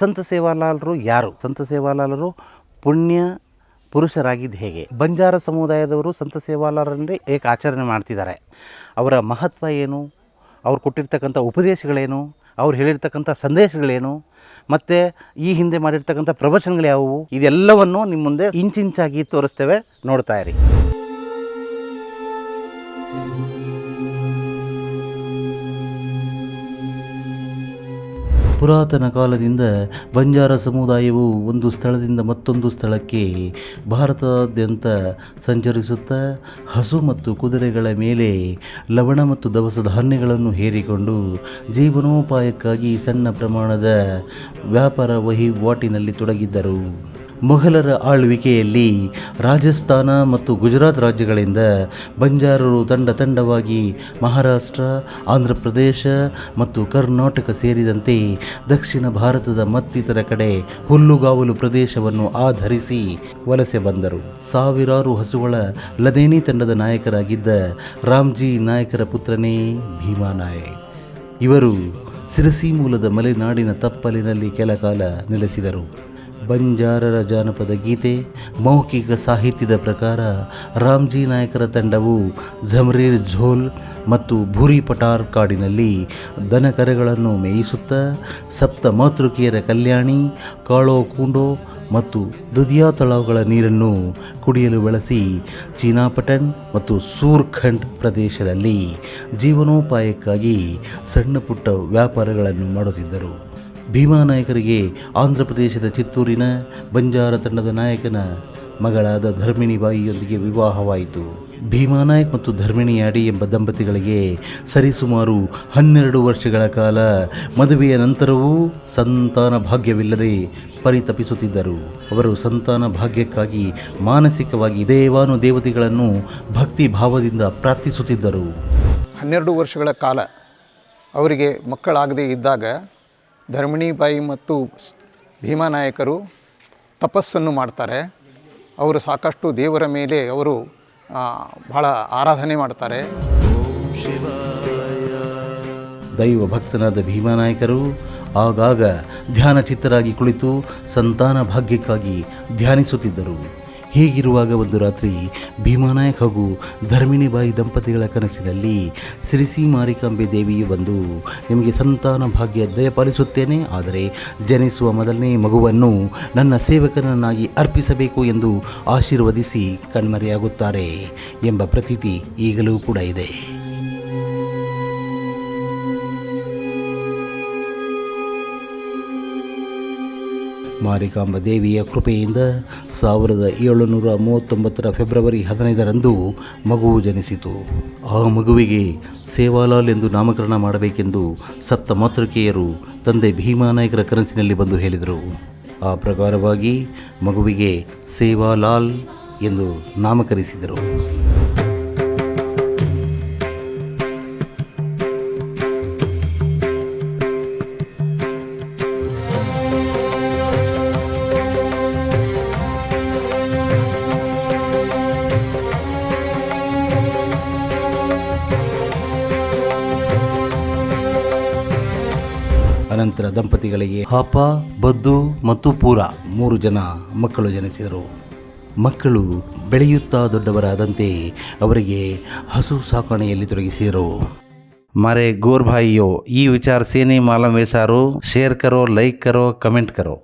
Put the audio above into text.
ಸಂತ ಸೇವಾಲಾಲರು ಯಾರು? ಸಂತ ಸೇವಾಲಾಲರು ಪುಣ್ಯ ಪುರುಷರಾಗಿದ್ದು ಹೇಗೆ? ಬಂಜಾರ ಸಮುದಾಯದವರು ಸಂತ ಸೇವಾಲಾಲರನ್ನೇ ಏಕೆ ಆಚರಣೆ ಮಾಡ್ತಿದ್ದಾರೆ? ಅವರ ಮಹತ್ವ ಏನು? ಅವ್ರು ಕೊಟ್ಟಿರ್ತಕ್ಕಂಥ ಉಪದೇಶಗಳೇನು? ಅವ್ರು ಹೇಳಿರ್ತಕ್ಕಂಥ ಸಂದೇಶಗಳೇನು? ಮತ್ತು ಈ ಹಿಂದೆ ಮಾಡಿರ್ತಕ್ಕಂಥ ಪ್ರವಚನಗಳು ಯಾವುವು? ಇದೆಲ್ಲವನ್ನು ನಿಮ್ಮ ಮುಂದೆ ಇಂಚಿಂಚಾಗಿ ತೋರಿಸ್ತೇವೆ, ನೋಡ್ತಾ ಇರಿ. ಪುರಾತನ ಕಾಲದಿಂದ ಬಂಜಾರ ಸಮುದಾಯವು ಒಂದು ಸ್ಥಳದಿಂದ ಮತ್ತೊಂದು ಸ್ಥಳಕ್ಕೆ ಭಾರತದಾದ್ಯಂತ ಸಂಚರಿಸುತ್ತಾ ಹಸು ಮತ್ತು ಕುದುರೆಗಳ ಮೇಲೆ ಲವಣ ಮತ್ತು ದವಸ ಧಾನ್ಯಗಳನ್ನು ಹೇರಿಕೊಂಡು ಜೀವನೋಪಾಯಕ್ಕಾಗಿ ಸಣ್ಣ ಪ್ರಮಾಣದ ವ್ಯಾಪಾರ ವಹಿವಾಟಿನಲ್ಲಿ ತೊಡಗಿದ್ದರು. ಮೊಘಲರ ಆಳ್ವಿಕೆಯಲ್ಲಿ ರಾಜಸ್ಥಾನ ಮತ್ತು ಗುಜರಾತ್ ರಾಜ್ಯಗಳಿಂದ ಬಂಜಾರರು ತಂಡವಾಗಿ ಮಹಾರಾಷ್ಟ್ರ, ಆಂಧ್ರ ಪ್ರದೇಶ ಮತ್ತು ಕರ್ನಾಟಕ ಸೇರಿದಂತೆ ದಕ್ಷಿಣ ಭಾರತದ ಮತ್ತಿತರ ಕಡೆ ಹುಲ್ಲುಗಾವಲು ಪ್ರದೇಶವನ್ನು ಆಧರಿಸಿ ವಲಸೆ ಬಂದರು. ಸಾವಿರಾರು ಹಸುಗಳ ಲದೇಣಿ ತಂಡದ ನಾಯಕರಾಗಿದ್ದ ರಾಮ್ಜಿ ನಾಯಕರ ಪುತ್ರನೇ ಭೀಮಾ ನಾಯಕ್. ಇವರು ಸಿರಸಿ ಮೂಲದ ಮಲೆನಾಡಿನ ತಪ್ಪಲಿನಲ್ಲಿ ಕೆಲಕಾಲ ನೆಲೆಸಿದರು. ಬಂಜಾರರ ಜಾನಪದ ಗೀತೆ, ಮೌಖಿಕ ಸಾಹಿತ್ಯದ ಪ್ರಕಾರ ರಾಮ್ಜಿ ನಾಯಕರ ತಂಡವು ಝಮರೀರ್ ಝೋಲ್ ಮತ್ತು ಭೂರಿ ಪಟಾರ್ ಕಾಡಿನಲ್ಲಿ ದನಕರೆಗಳನ್ನು ಮೇಯಿಸುತ್ತಾ ಸಪ್ತ ಮಾತೃಕೆಯರ ಕಲ್ಯಾಣಿ, ಕಾಳೋ ಕೂಂಡೋ ಮತ್ತು ದುಧಿಯಾ ತಳಾವಗಳ ನೀರನ್ನು ಕುಡಿಯಲು ಬಳಸಿ ಚೀನಾಪಟನ್ ಮತ್ತು ಸೂರ್ಖಂಡ್ ಪ್ರದೇಶದಲ್ಲಿ ಜೀವನೋಪಾಯಕ್ಕಾಗಿ ಸಣ್ಣ ಪುಟ್ಟ ವ್ಯಾಪಾರಗಳನ್ನು ಮಾಡುತ್ತಿದ್ದರು. ಭೀಮಾ ನಾಯಕರಿಗೆ ಆಂಧ್ರ ಪ್ರದೇಶದ ಚಿತ್ತೂರಿನ ಬಂಜಾರ ತಂಡದ ನಾಯಕನ ಮಗಳಾದ ಧರ್ಮಿಣಿ ಬಾಯಿಯೊಂದಿಗೆ ವಿವಾಹವಾಯಿತು. ಭೀಮಾ ನಾಯಕ್ ಮತ್ತು ಧರ್ಮಿಣಿ ಯಾಡಿ ಎಂಬ ದಂಪತಿಗಳಿಗೆ ಸರಿಸುಮಾರು 12 ವರ್ಷಗಳ ಕಾಲ ಮದುವೆಯ ನಂತರವೂ ಸಂತಾನ ಭಾಗ್ಯವಿಲ್ಲದೆ ಪರಿತಪಿಸುತ್ತಿದ್ದರು. ಅವರು ಸಂತಾನ ಭಾಗ್ಯಕ್ಕಾಗಿ ಮಾನಸಿಕವಾಗಿ ದೇವಾನುದೇವತೆಗಳನ್ನು ಭಕ್ತಿ ಭಾವದಿಂದ ಪ್ರಾರ್ಥಿಸುತ್ತಿದ್ದರು. 12 ವರ್ಷಗಳ ಕಾಲ ಅವರಿಗೆ ಮಕ್ಕಳಾಗದೇ ಇದ್ದಾಗ ಧರ್ಮಿಣಿಬಾಯಿ ಮತ್ತು ಭೀಮಾ ನಾಯಕರು ತಪಸ್ಸನ್ನು ಮಾಡ್ತಾರೆ. ಅವರು ಸಾಕಷ್ಟು ದೇವರ ಮೇಲೆ ಅವರು ಬಹಳ ಆರಾಧನೆ ಮಾಡ್ತಾರೆ. ದೈವ ಭಕ್ತನಾದ ಭೀಮಾ ನಾಯಕರು ಆಗಾಗ ಧ್ಯಾನಚಿತ್ತರಾಗಿ ಕುಳಿತು ಸಂತಾನ ಭಾಗ್ಯಕ್ಕಾಗಿ ಧ್ಯಾನಿಸುತ್ತಿದ್ದರು. ಹೀಗಿರುವಾಗ ಒಂದು ರಾತ್ರಿ ಭೀಮಾ ನಾಯಕ್ ಹಾಗೂ ಧರ್ಮಿಣಿಬಾಯಿ ದಂಪತಿಗಳ ಕನಸಿನಲ್ಲಿ ಸಿರಿಸಿ ಮಾರಿಕಾಂಬೆ ದೇವಿಯು ಬಂದು, ನಿಮಗೆ ಸಂತಾನ ಭಾಗ್ಯ ದಯಪಾಲಿಸುತ್ತೇನೆ, ಆದರೆ ಜನಿಸುವ ಮೊದಲನೇ ಮಗುವನ್ನು ನನ್ನ ಸೇವಕನನ್ನಾಗಿ ಅರ್ಪಿಸಬೇಕು ಎಂದು ಆಶೀರ್ವದಿಸಿ ಕಣ್ಮರೆಯಾಗುತ್ತಾರೆ ಎಂಬ ಪ್ರತೀತಿ ಈಗಲೂ ಕೂಡ ಇದೆ. ಮಾರಿಕಾಂಬ ದೇವಿಯ ಕೃಪೆಯಿಂದ 1739 ಫೆಬ್ರವರಿ 15ರಂದು ಮಗುವು ಜನಿಸಿತು. ಆ ಮಗುವಿಗೆ ಸೇವಾಲಾಲ್ ಎಂದು ನಾಮಕರಣ ಮಾಡಬೇಕೆಂದು ಸಪ್ತ ಮಾತೃಕೆಯರು ತಂದೆ ಭೀಮಾ ನಾಯಕರ ಕನಸಿನಲ್ಲಿ ಬಂದು ಹೇಳಿದರು. ಆ ಪ್ರಕಾರವಾಗಿ ಮಗುವಿಗೆ ಸೇವಾಲಾಲ್ ಎಂದು ನಾಮಕರಿಸಿದರು. ಅನಂತರ ದಂಪತಿಗಳಿಗೆ ಹಾಪ, ಬದ್ದು ಮತ್ತು ಪೂರ 3 ಜನ ಮಕ್ಕಳು ಜನಿಸಿದರು. ಮಕ್ಕಳು ಬೆಳೆಯುತ್ತಾ ದೊಡ್ಡವರಾದಂತೆ ಅವರಿಗೆ ಹಸು ಸಾಕಣೆಯಲ್ಲಿ ತೊಡಗಿಸಿದರು. ಮಾರೆ ಗೋರ್ ಭಾಯಿಯೋ, ಈ ವಿಚಾರ ಸೇನೆ ಮಾಲೂಮ್ है सारो, शेयर करो, लाइक करो, कमेंट करो.